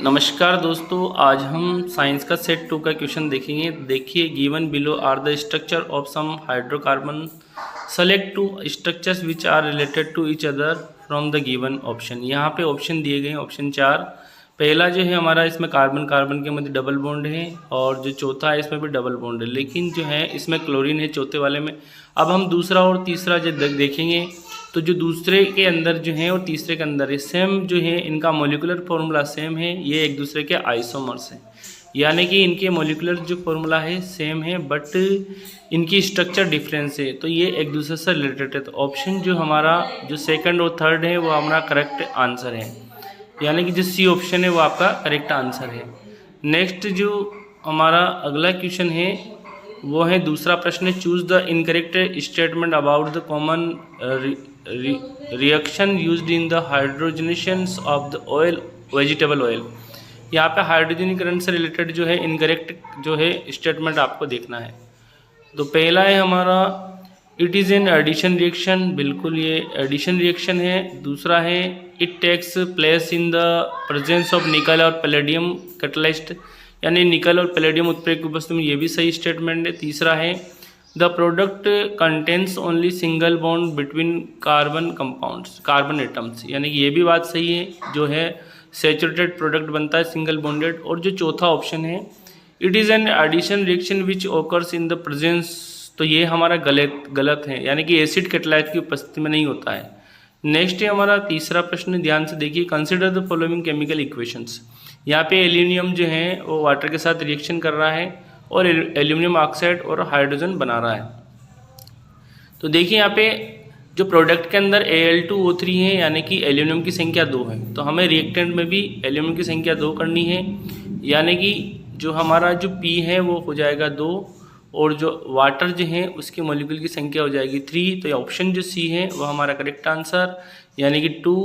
नमस्कार दोस्तों, आज हम साइंस का सेट 2 का क्वेश्चन देखेंगे। देखिए, given below are the structure of some hydrocarbon, select 2 structures which are related to each other from the given option. यहाँ पे ऑप्शन दिए गए हैं, ऑप्शन 4। पहला जो है हमारा, इसमें कार्बन कार्बन के मध्य डबल बॉन्ड है, और जो चौथा है इसमें भी डबल बॉन्ड है, लेकिन जो है इसमें क्लोरीन है चौथे वाले में। अब हम दूसरा और तीसरा जो देखेंगे, तो जो दूसरे के अंदर जो है और तीसरे के अंदर है, सेम जो है इनका मॉलिक्यूलर फार्मूला सेम है, ये एक दूसरे के आइसोमर्स हैं, यानी कि इनके मॉलिक्यूलर जो फार्मूला है सेम है, बट इनकी स्ट्रक्चर डिफरेंस है, तो ये एक दूसरे से रिलेटेड है। तो ऑप्शन जो हमारा जो सेकंड और थर्ड है वो हमारा करेक्ट आंसर है, यानी कि जो सी ऑप्शन है वो आपका करेक्ट आंसर है। नेक्स्ट जो हमारा अगला क्वेश्चन है वो है दूसरा प्रश्न, choose the incorrect statement about the common reaction used in the hydrogenation of the oil, vegetable oil. यहाँ पे हाइड्रोजनीकरण से रिलेटेड जो है इनकरेक्ट जो है स्टेटमेंट आपको देखना है। तो पहला है हमारा, it is an addition reaction, बिल्कुल ये एडिशन रिएक्शन है। दूसरा है, it takes place in the presence of nickel और पैलेडियम कैटलिस्ट, यानी निकल और पैलेडियम उत्प्रेरक की उपस्थिति में, ये भी सही स्टेटमेंट है। तीसरा है, the product contains only single bond between carbon compounds, carbon atoms, यानी कि ये भी बात सही है, जो है सैचुरेटेड प्रोडक्ट बनता है सिंगल बॉन्डेड। और जो चौथा ऑप्शन है, it is an addition reaction which occurs in the presence, तो ये हमारा गलत है, यानी कि एसिड कैटालाइज की उपस्थिति में नहीं होता है। नेक्स्ट है हमारा तीसरा प्रश्न, ध्यान से देखिए, consider the following chemical equations. यहाँ पे एल्यूमिनियम जो है वो वाटर के साथ रिएक्शन कर रहा है और एल्यूमिनियम ऑक्साइड और हाइड्रोजन बना रहा है। तो देखिए यहाँ पे जो प्रोडक्ट के अंदर Al2O3 है, यानी कि एल्यूमिनियम की संख्या 2 है, तो हमें रिएक्टेंट में भी एल्यूमिनियम की संख्या 2 करनी है, यानी कि जो हमारा जो P है वो हो जाएगा 2, और जो वाटर जो है उसकी मॉलिक्यूल की संख्या हो जाएगी 3। तो ऑप्शन जो सी है वो हमारा करेक्ट आंसर, यानी कि 2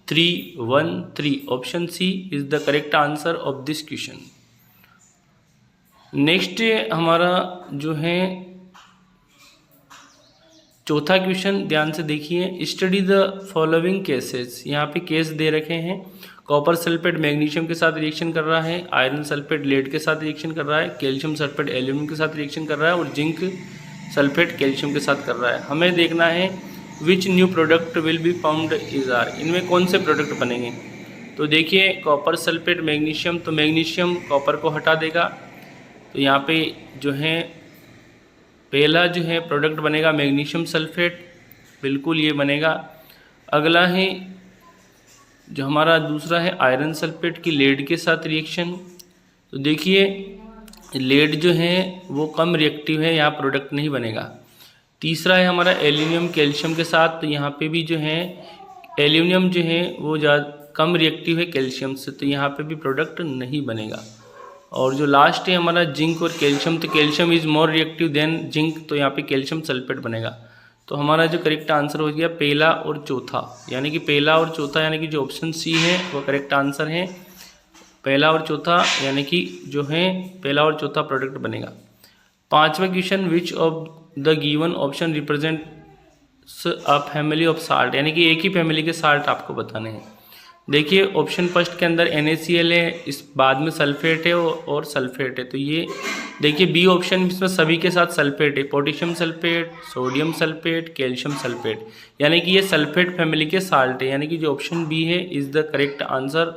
3 1 3, option C is the correct answer of this question. Next हमारा जो है चौथा क्वेश्चन, ध्यान से देखिए, स्टडी द फॉलोइंग केसेस। यहाँ पे केस दे रखे हैं, कॉपर सल्फेट मैग्नीशियम के साथ रिएक्शन कर रहा है, आयरन सल्फेट लेड के साथ रिएक्शन कर रहा है, कैल्शियम सल्फेट एल्यूमिनियम के साथ रिएक्शन कर रहा है, और जिंक सल्फेट कैल्शियम के साथ कर रहा है। हमें देखना है which new product will be found is are, इनमें कौन से प्रोडक्ट बनेंगे। तो देखिए, कॉपर सल्फेट मैग्नीशियम, तो मैग्नीशियम कॉपर को हटा देगा, तो यहाँ पे जो है पहला जो है प्रोडक्ट बनेगा मैग्नीशियम सल्फेट, बिल्कुल ये बनेगा। अगला है जो हमारा दूसरा है आयरन सल्फेट की लेड के साथ रिएक्शन, तो देखिए लेड जो है वो कम रिएक्टिव है, यहाँ प्रोडक्ट नहीं बनेगा। तीसरा है हमारा एल्यूमिनियम कैल्शियम के साथ, तो यहाँ पे भी जो है एल्यूमिनियम जो है वो ज़्यादा कम रिएक्टिव है कैल्शियम से, तो यहाँ पे भी प्रोडक्ट नहीं बनेगा। और जो लास्ट है हमारा जिंक और कैल्शियम, तो calcium is more reactive than zinc, तो यहाँ पे कैल्शियम सल्फेट बनेगा। तो हमारा जो करेक्ट आंसर हो गया पहला और चौथा, यानी कि पहला और चौथा, यानी कि जो ऑप्शन सी है वो करेक्ट आंसर है, पहला और चौथा, यानी कि जो है पहला और चौथा प्रोडक्ट बनेगा। पांचवा question, which of the given option represents a family of salt, यानी कि एक ही फैमिली के साल्ट आपको बताने हैं। देखिए ऑप्शन फर्स्ट के अंदर NaCl है, इस बाद में सल्फेट है और सल्फेट है, तो ये देखिए बी ऑप्शन, इसमें सभी के साथ सल्फेट है, potassium sulphate, sodium sulphate, calcium sulphate, यानी कि ये सल्फेट फैमिली के साल्ट है, यानी कि जो ऑप्शन बी है इज़ द करेक्ट आंसर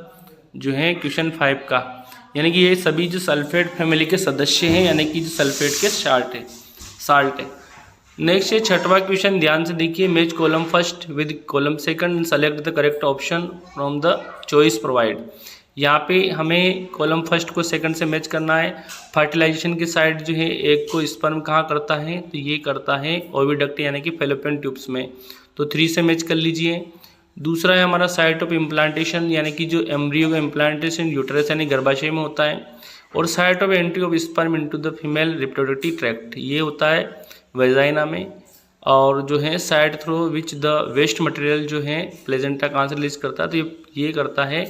जो है क्वेश्चन 5 का, यानी कि ये सभी जो सल्फेट फैमिली के सदस्य हैं, यानी कि जो सल्फेट के साल्ट है। नेक्स्ट है छठवां क्वेश्चन, ध्यान से देखिए, match column first with column second, select the correct option from the choice provide. यहाँ पे हमें कॉलम फर्स्ट को सेकंड से मैच करना है। फर्टिलाइजेशन की साइड जो है एक को स्पर्म कहाँ करता है, तो ये करता है ओविडक्ट, यानी कि फैलोपियन ट्यूब्स में, तो 3 से मैच कर लीजिए। दूसरा है हमारा साइट ऑफ इम्प्लांटेशन, यानी कि जो एम्ब्रियो का इम्प्लांटेशन यूट्रस यानी गर्भाशय में होता है, और site of entry of sperm into the female reproductive tract, ये होता है वेजाइना में। और जो है side through which the waste material जो है प्लेजेंटा कहाँ से रिलीज करता है, तो ये करता है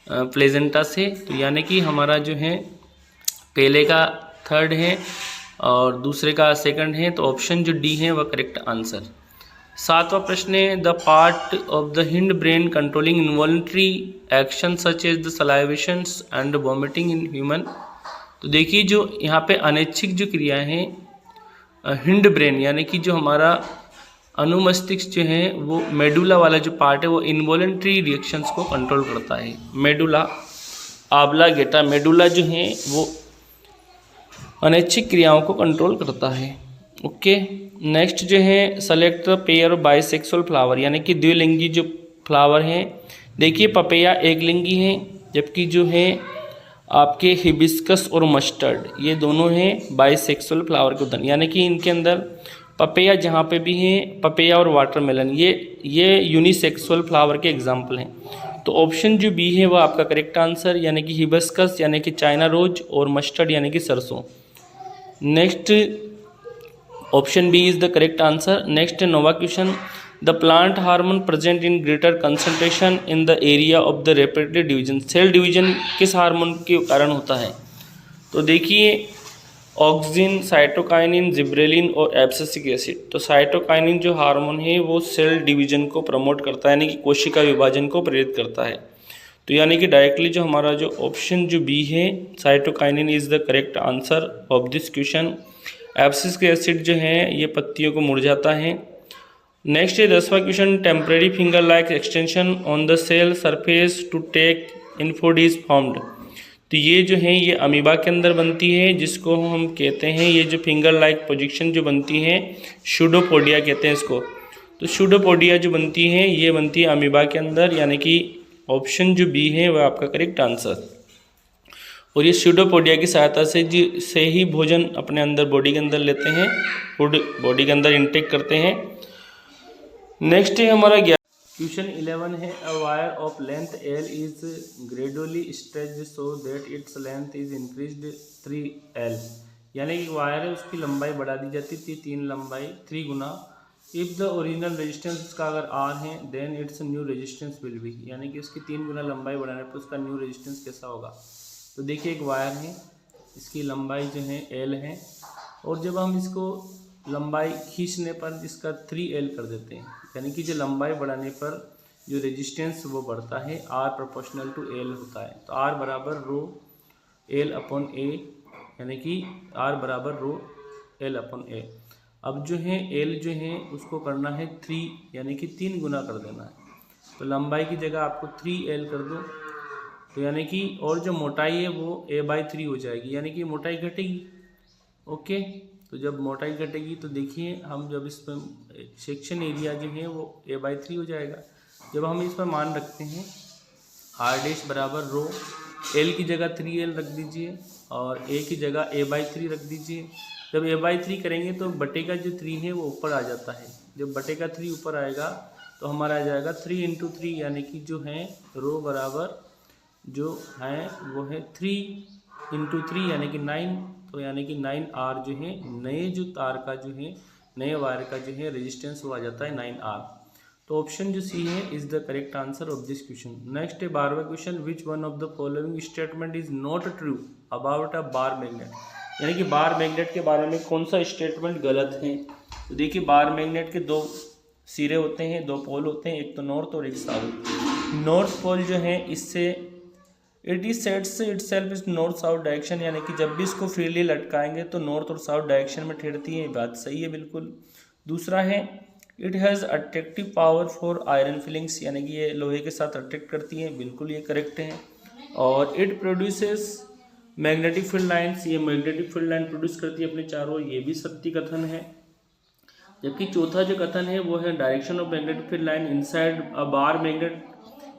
प्लेजेंटा से, तो यानी कि हमारा जो है पहले का थर्ड है और दूसरे का सेकंड है, तो ऑप्शन जो डी है वह करेक्ट आंसर। सातवां प्रश्न है the part of the hind brain controlling involuntary action such as the salivations and vomiting in human. तो देखिए जो यहाँ पे अनैच्छिक जो क्रिया है हिंड ब्रेन यानी कि जो हमारा अनुमस्तिष्क जो है वो मेडुला वाला जो पार्ट है वो इन्वॉलंटरी रिएक्शंस को कंट्रोल करता है। मेडुला ऑब्लांगेटा मेडुला जो है वो अनैच्छिक क्रियाओं को कंट्रोल करता है। ओके, नेक्स्ट जो है select the pair of bisexual flower यानी कि द्विलिंगी जो फ्लावर हैं। देखिए पपैया एक लिंगी है, जबकि जो है आपके हिबिस्कस और मस्टर्ड ये दोनों हैं बाइसेक्सुअल फ्लावर के उदाहरण, यानी कि इनके अंदर पपैया जहाँ पे भी है पपैया और वाटरमेलन ये यूनिसेक्सुअल फ्लावर के एग्जाम्पल हैं। तो ऑप्शन जो बी है वो आपका करेक्ट आंसर, यानी कि हिबिस्कस यानी कि चाइना रोज और मस्टर्ड यानी कि सरसों। Next option B is the correct answer. Next नोवा question the plant hormone present in greater concentration in the area of the rapidly division. Cell division किस हार्मोन के कारण होता है? तो देखिए ऑक्सिन, साइटोकाइनिन, जिब्रेलिन और एब्सिसिक एसिड। तो साइटोकाइनिन जो हार्मोन है वो सेल डिवीजन को प्रमोट करता है यानी कि कोशिका विभाजन को प्रेरित करता है। तो यानी कि डायरेक्टली जो हमारा जो ऑप्शन जो बी है cytokinin is the correct answer of this question. Abscisic acid जो है ये पत्तियों को मुरझाता है। नेक्स्ट है 10वां question temporary finger like extension on the cell surface to take in food is formed. तो ये जो है ये अमीबा के अंदर बनती है, जिसको हम कहते हैं ये जो फिंगर लाइक पोजीशन जो बनती है शूडोपोडिया कहते हैं इसको। तो शूडोपोडिया जो बनती है ये बनती है अमीबा के अंदर, यानी कि ऑप्शन जो बी है वह आपका करेक्ट आंसर। और ये शूडोपोडिया की सहायता से ही भोजन अपने अंदर बॉडी के अंदर लेते हैं, फूड बॉडी के अंदर इंटेक करते हैं। नेक्स्ट है हमारा क्वेश्चन 11 है a wire of length L is gradually stretched so that its length is increased 3L। यानी कि वायर है उसकी लंबाई बढ़ा दी जाती थी 3 लंबाई 3 गुना। इफ़ द ओरिजिनल रेजिस्टेंस उसका अगर R है then its new resistance will be, यानी कि उसकी 3 गुना लंबाई बढ़ाने पर उसका न्यू रेजिस्टेंस कैसा होगा। तो देखिए एक वायर है, इसकी लंबाई जो है L है, और जब हम इसको लंबाई खींचने पर इसका 3L कर देते हैं, यानी कि जो लंबाई बढ़ाने पर जो रेजिस्टेंस वो बढ़ता है R प्रोपोर्शनल टू L होता है। तो R बराबर रो L अपॉन A, यानी कि R बराबर रो L अपॉन A। अब जो है L जो है उसको करना है 3, यानी कि 3 गुना कर देना है। तो लंबाई की जगह आपको 3L कर दो, तो यानी कि और जो मोटाई है वो A/3 हो जाएगी, यानी कि मोटाई घटेगी। ओके, तो जब मोटाई घटेगी तो देखिए हम जब इस पर सेक्शन एरिया जो है वो A/3 हो जाएगा। जब हम इस पर मान रखते हैं R' बराबर रो L की जगह 3L रख दीजिए और A की जगह A/3 रख दीजिए। जब A/3 करेंगे तो बटे का जो 3 है वो ऊपर आ जाता है। जब बटे का 3 ऊपर आएगा तो हमारा आ जाएगा 3 × 3, यानी कि जो है रो बराबर जो है वो है 3 × 3 यानी कि 9। तो यानी कि 9R जो है नए जो तार का जो है नए वायर का जो है रेजिस्टेंस वो आ जाता है 9R। तो ऑप्शन जो सी है is the correct answer of this question. Next है 12वां question which one of the following statement is not true about a bar magnet. यानी कि बार मैग्नेट के बारे में कौन सा स्टेटमेंट गलत है। तो देखिए बार मैग्नेट के 2 सिरे होते हैं, 2 पोल होते हैं, एक तो नॉर्थ और एक साउथ। नॉर्थ पोल जो है इससे it is sets itself is north south direction, यानी कि जब भी इसको फ्रीली लटकाएंगे तो नॉर्थ और साउथ डायरेक्शन में ठहरती है, बात सही है बिल्कुल। दूसरा है it has attractive power for iron filings, यानी कि ये लोहे के साथ अट्रैक्ट करती है, बिल्कुल ये करेक्ट है। और it produces magnetic field lines, ये मैग्नेटिक फील्ड लाइन प्रोड्यूस करती है अपने चारों, ये भी सत्य कथन है। जबकि चौथा जो कथन है वो है direction of magnetic field line inside a bar magnet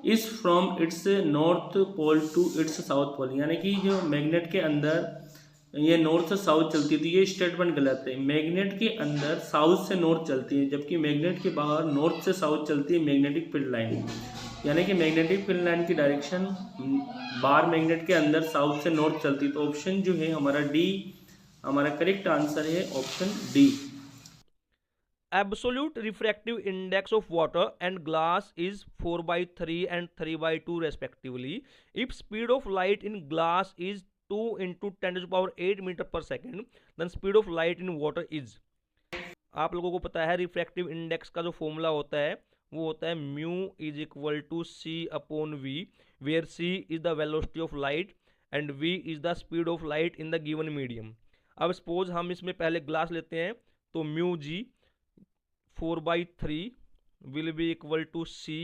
is from its north pole to its south pole, यानी कि जो मैग्नेट के अंदर ये नॉर्थ से साउथ चलती थी, ये स्टेटमेंट गलत है। मैग्नेट के अंदर साउथ से नॉर्थ चलती है, जबकि मैग्नेट के बाहर नॉर्थ से साउथ चलती है मैग्नेटिक फील्ड लाइन, यानी कि मैग्नेटिक फील्ड लाइन की डायरेक्शन बार मैग्नेट के अंदर साउथ से नॉर्थ चलती है। तो ऑप्शन जो है हमारा डी हमारा करेक्ट आंसर है, option D. Absolute refractive index of water and glass is 4/3 and 3/2 respectively. If speed of light in glass is 2 × 10⁸ meter per second, then speed of light in water is आप लोगों को पता है refractive index का जो formula होता है वो होता है mu is equal to c upon v, where c is the velocity of light and v is the speed of light in the given medium. अब सपोज हम इसमें पहले ग्लास लेते हैं, तो mu g 4/3 will be equal to c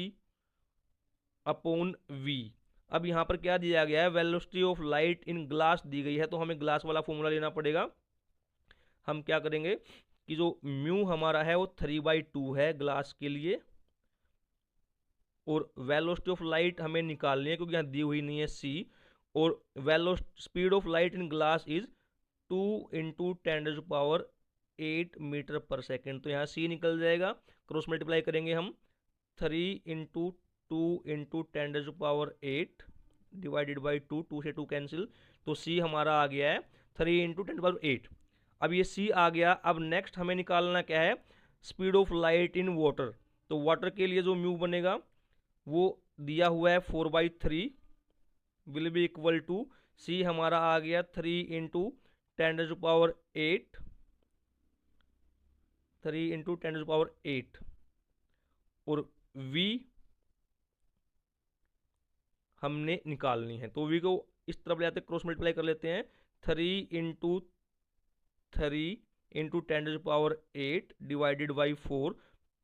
upon v. अब यहाँ पर क्या दिया गया है, velocity of light in glass दी गई है, तो हमें ग्लास वाला फॉर्मूला लेना पड़ेगा। हम क्या करेंगे कि जो म्यू हमारा है वो 3/2 है ग्लास के लिए, और वेलोसिटी ऑफ लाइट हमें निकालनी है क्योंकि यहाँ दी हुई नहीं है सी, और speed of light in glass is 2 × 10⁸ metre per second. तो यहाँ सी निकल जाएगा, क्रॉस मल्टीप्लाई करेंगे हम, 3 × 2 × 10⁸ डिवाइडेड बाई 2, 2 से 2 कैंसिल, तो सी हमारा आ गया है 3 × 10⁸। अब ये सी आ गया। अब नेक्स्ट हमें निकालना क्या है, speed of light in water. तो वाटर के लिए जो म्यू बनेगा वो दिया हुआ है 4/3 विल बी इक्वल टू, सी हमारा आ गया 3 × 10⁸, 3 × 10⁸, और v हमने निकालनी है। तो v को इस तरफ ले आते क्रॉस मल्टीप्लाई कर लेते हैं, 3 × 3 × 10⁸ divided by 4,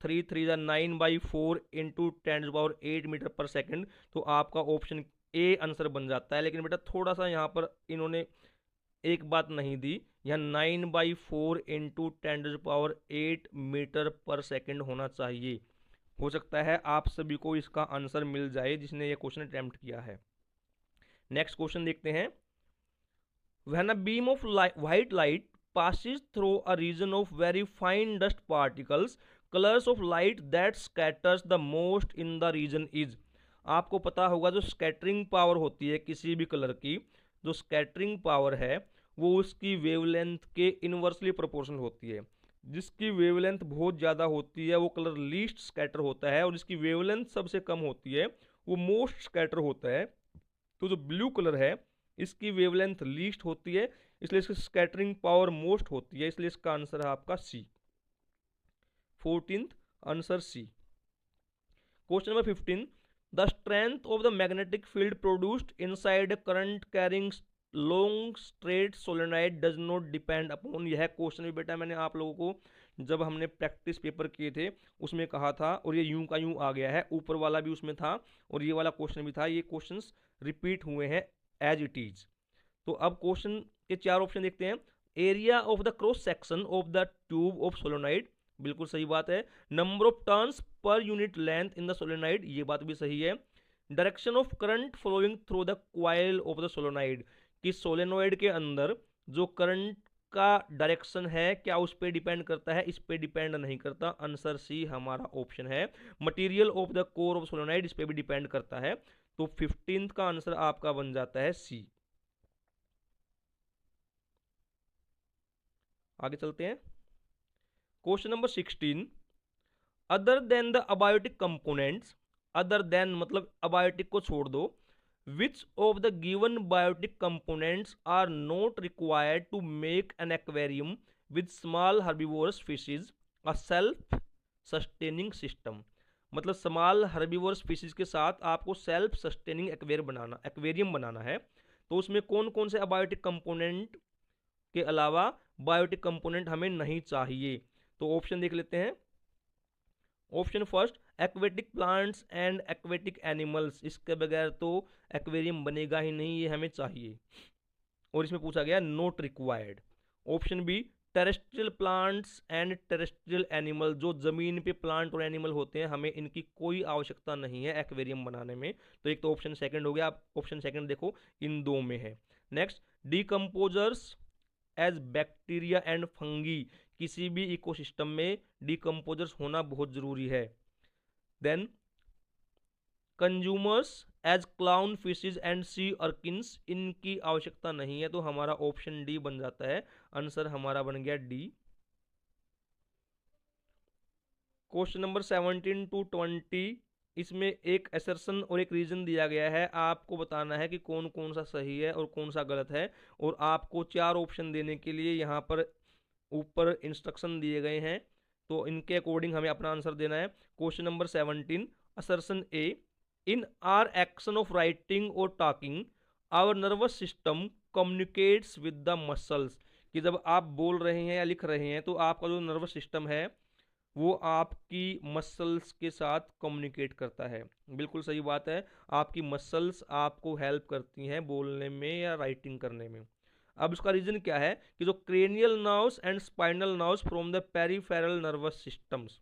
3 3 = 9/4 × 10⁸ metre per second. तो आपका ऑप्शन ए आंसर बन जाता है। लेकिन बेटा थोड़ा सा यहाँ पर इन्होंने एक बात नहीं दी, यहाँ 9/4 × 10⁸ मीटर पर सेकेंड होना चाहिए। हो सकता है आप सभी को इसका आंसर मिल जाए जिसने ये क्वेश्चन अटेम्प्ट किया है। नेक्स्ट क्वेश्चन देखते हैं। When a beam of white light passes through a region of very fine dust particles, colors of light that scatters the most in the region is। आपको पता होगा जो स्कैटरिंग पावर होती है किसी भी कलर की, जो स्कैटरिंग पावर है वो उसकी वेवलेंथ के इनवर्सली प्रोपोर्शनल होती है। जिसकी वेवलेंथ बहुत ज़्यादा होती है वो कलर लीस्ट स्कैटर होता है, और जिसकी वेवलेंथ सबसे कम होती है वो मोस्ट स्कैटर होता है। तो जो ब्लू कलर है इसकी वेवलेंथ लीस्ट होती है, इसलिए इसकी स्कैटरिंग पावर मोस्ट होती है, इसलिए इसका आंसर है आपका C, 14th answer C. Question number 15, the strength of the magnetic field produced inside current carrying long straight solenoid does not depend upon. यह क्वेश्चन भी बेटा मैंने आप लोगों को जब हमने प्रैक्टिस पेपर किए थे उसमें कहा था, और ये यूं का यूं आ गया है, ऊपर वाला भी उसमें था और ये वाला क्वेश्चन भी था। ये क्वेश्चंस रिपीट हुए हैं एज इट इज। तो अब क्वेश्चन के 4 ऑप्शन देखते हैं। Area of the cross section of the tube of solenoid, बिल्कुल सही बात है। Number of turns per unit length in the solenoid, ये बात भी सही है। Direction of current flowing through the coil of the solenoid, कि सोलेनोइड के अंदर जो करंट का डायरेक्शन है क्या उस पर डिपेंड करता है, इस पे डिपेंड नहीं करता। आंसर सी हमारा ऑप्शन है। Material of the core of solenoid, इस पे भी डिपेंड करता है। तो 15th का आंसर आपका बन जाता है सी। आगे चलते हैं। Question number 16, other than the abiotic components, other than मतलब अबायोटिक को छोड़ दो, which of the given biotic components are not required to make an aquarium with small herbivorous fishes a self sustaining system. मतलब small herbivorous fishes के साथ आपको self sustaining aquarium बनाना है। तो उसमें कौन कौन से अबायोटिक कंपोनेंट के अलावा बायोटिक कंपोनेंट हमें नहीं चाहिए। तो ऑप्शन देख लेते हैं। Option first, aquatic plants and aquatic animals, इसके बगैर तो एक्वेरियम बनेगा ही नहीं, ये हमें चाहिए। और इसमें पूछा गया not required. Option B, terrestrial plants and terrestrial animal, जो जमीन पे प्लांट और एनिमल होते हैं हमें इनकी कोई आवश्यकता नहीं है एक्वेरियम बनाने में। तो एक तो ऑप्शन सेकंड हो गया। आप ऑप्शन सेकंड देखो, इन दो में है। Next, decomposers as bacteria and fungi, किसी भी इकोसिस्टम में डिकम्पोजर्स होना बहुत जरूरी है। Then consumers as clown fishes and sea urchins, इनकी आवश्यकता नहीं है। तो हमारा ऑप्शन डी बन जाता है। आंसर हमारा बन गया डी। क्वेश्चन नंबर 17 to 20, इसमें एक असर्शन और एक रीजन दिया गया है। आपको बताना है कि कौन कौन सा सही है और कौन सा गलत है, और आपको 4 ऑप्शन देने के लिए यहाँ पर ऊपर इंस्ट्रक्शन दिए गए हैं। तो इनके अकॉर्डिंग हमें अपना आंसर देना है। Question number 17, assertion A, in our action of writing और talking our nervous system communicates with the muscles, कि जब आप बोल रहे हैं या लिख रहे हैं तो आपका जो नर्वस सिस्टम है वो आपकी मसल्स के साथ कम्युनिकेट करता है। बिल्कुल सही बात है, आपकी मसल्स आपको हेल्प करती हैं बोलने में या राइटिंग करने में। अब इसका रीजन क्या है कि जो cranial nerves and spinal nerves from the peripheral nervous systems,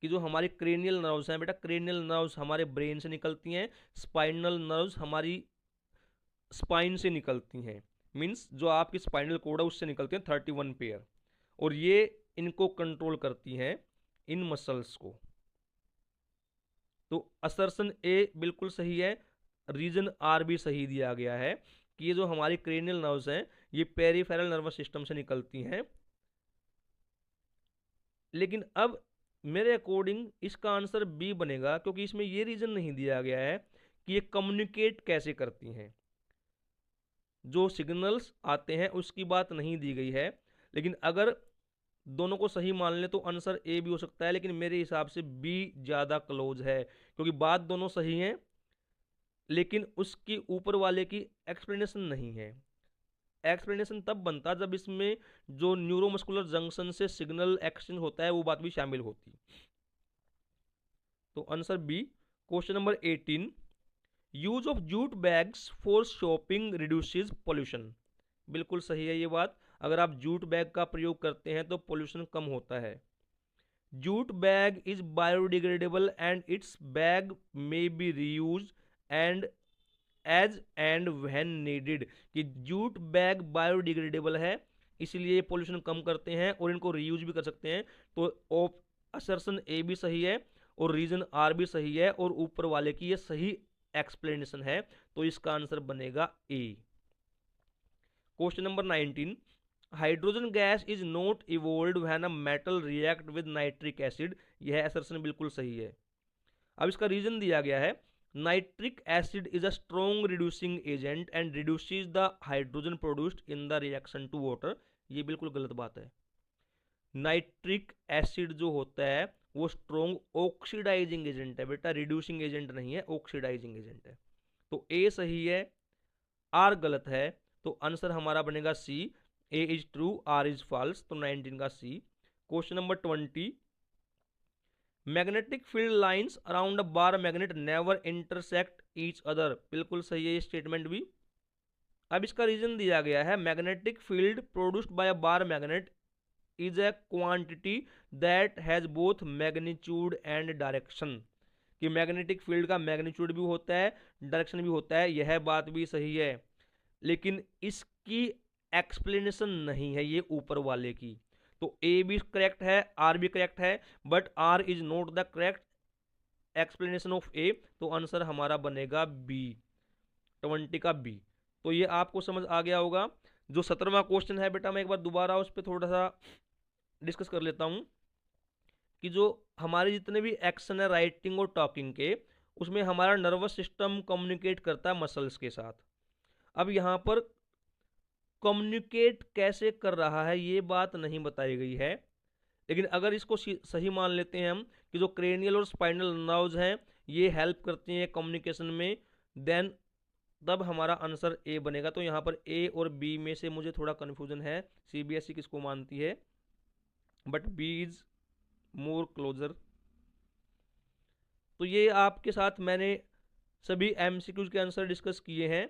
कि जो हमारी क्रेनियल नर्व्स हैं बेटा, क्रेनियल नर्व्स हमारे ब्रेन से निकलती हैं, स्पाइनल नर्व्स हमारी स्पाइन से निकलती हैं, मीन्स जो आपकी स्पाइनल कोड है उससे निकलती हैं 31 पेयर, और ये इनको कंट्रोल करती हैं इन मसल्स को। तो असर्शन ए बिल्कुल सही है, रीजन आर भी सही दिया गया है कि ये जो हमारी क्रेनियल नर्व्स हैं ये पेरिफेरल नर्वस सिस्टम से निकलती हैं। लेकिन अब मेरे अकॉर्डिंग इसका आंसर बी बनेगा, क्योंकि इसमें ये रीजन नहीं दिया गया है कि ये कम्युनिकेट कैसे करती हैं। जो सिग्नल्स आते हैं उसकी बात नहीं दी गई है, लेकिन अगर दोनों को सही मान ले तो आंसर ए भी हो सकता है, लेकिन मेरे हिसाब से बी ज़्यादा क्लोज है, क्योंकि बात दोनों सही हैं लेकिन उसकी ऊपर वाले की एक्सप्लेनेशन नहीं है। एक्सप्लेनेशन तब बनता जब इसमें जो न्यूरोमस्कुलर जंक्शन से सिग्नल एक्सचेंज होता है वो बात भी शामिल होती। तो answer B. Question number 18, use of jute bags for shopping reduces pollution. बिल्कुल सही है ये बात, अगर आप जूट बैग का प्रयोग करते हैं तो पोल्यूशन कम होता है। Jute bag is biodegradable and its bag may be reuse and as and when needed, कि जूट बैग बायोडिग्रेडेबल है इसलिए पोल्यूशन कम करते हैं और इनको रीयूज भी कर सकते हैं। तो असर्शन ए भी सही है और रीजन आर भी सही है और ऊपर वाले की ये सही एक्सप्लेनेशन है, तो इसका आंसर बनेगा A. Question number 19, hydrogen gas is not evolved when a metal react with nitric acid. यह असर्शन बिल्कुल सही है। अब इसका रीजन दिया गया है, nitric acid is a strong reducing agent and reduces the hydrogen produced in the reaction to water. ये बिल्कुल गलत बात है। नाइट्रिक एसिड जो होता है वो स्ट्रॉन्ग ऑक्सीडाइजिंग एजेंट है बेटा, रिड्यूसिंग एजेंट नहीं है, ऑक्सीडाइजिंग एजेंट है। तो ए सही है, आर गलत है, तो आंसर हमारा बनेगा C, A is true R is false, तो 19 का C. Question number 20, magnetic field lines around a bar magnet never intersect each other. बिल्कुल सही है ये स्टेटमेंट भी। अब इसका रीजन दिया गया है, magnetic field produced by a bar magnet is a quantity that has both magnitude and direction, कि मैग्नेटिक फील्ड का मैग्नीट्यूड भी होता है डायरेक्शन भी होता है, यह बात भी सही है, लेकिन इसकी एक्सप्लेनेशन नहीं है ये ऊपर वाले की। तो ए भी करेक्ट है, आर भी करेक्ट है, but R is not the correct explanation of A, तो आंसर हमारा बनेगा बी, 20 का बी। तो ये आपको समझ आ गया होगा। जो 17वां क्वेश्चन है बेटा, मैं एक बार दोबारा उस पर थोड़ा सा डिस्कस कर लेता हूँ कि जो हमारे जितने भी एक्शन है राइटिंग और टॉकिंग के, उसमें हमारा नर्वस सिस्टम कम्युनिकेट करता है मसल्स के साथ। अब यहाँ पर कम्युनिकेट कैसे कर रहा है ये बात नहीं बताई गई है, लेकिन अगर इसको सही मान लेते हैं हम कि जो क्रेनियल और स्पाइनल नर्व्स हैं ये हेल्प करती हैं कम्युनिकेशन में, देन तब हमारा आंसर ए बनेगा। तो यहाँ पर ए और बी में से मुझे थोड़ा कन्फ्यूजन है, सीबीएसई किसको मानती है, but B is more closer. तो ये आपके साथ मैंने सभी एमसीक्यूज के आंसर डिस्कस किए हैं।